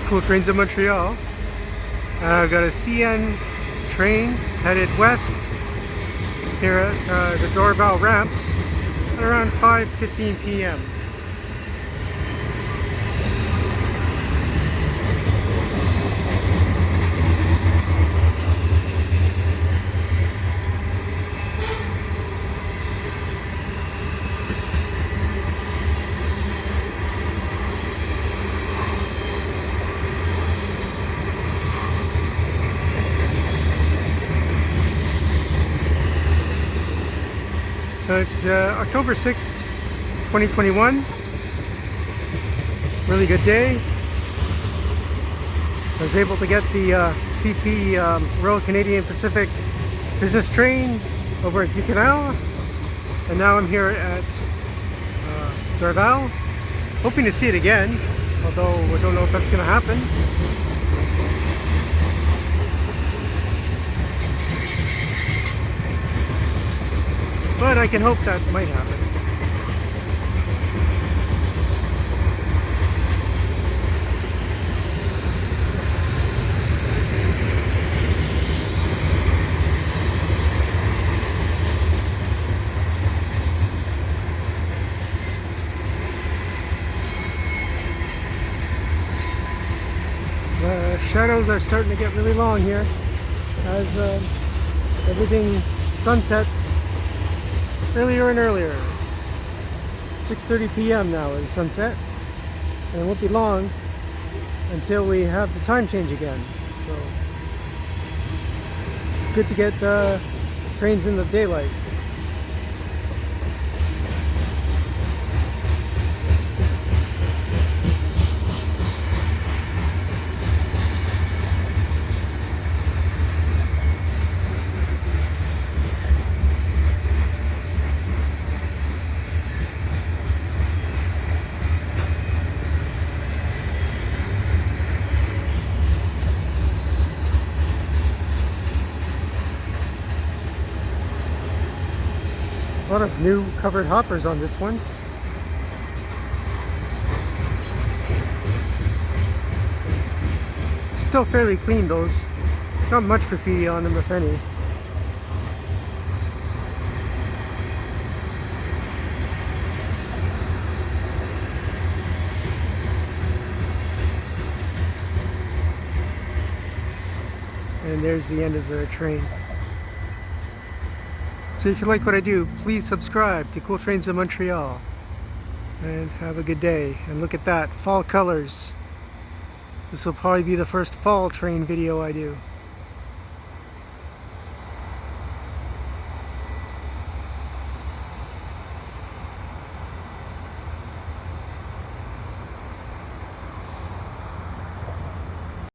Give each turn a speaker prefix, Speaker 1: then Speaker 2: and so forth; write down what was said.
Speaker 1: Cool Trains of Montreal. I've got a CN train headed west here at the Dorval ramps at around 5:15 p.m. It's October 6th, 2021. Really good day. I was able to get the CP Royal Canadian Pacific business train over at Canal, and now I'm here at Dorval, hoping to see it again, although I don't know if that's going to happen. But I can hope that might happen. The shadows are starting to get really long here as everything sunsets earlier and earlier. 6:30 p.m. now is sunset, and it won't be long until we have the time change again. So it's good to get trains in the daylight. A lot of new covered hoppers on this one. Still fairly clean, those. Not much graffiti on them, if any. And there's the end of the train. So if you like what I do, please subscribe to Cool Trains of Montreal. And have a good day. And look at that, fall colors. This will probably be the first fall train video I do.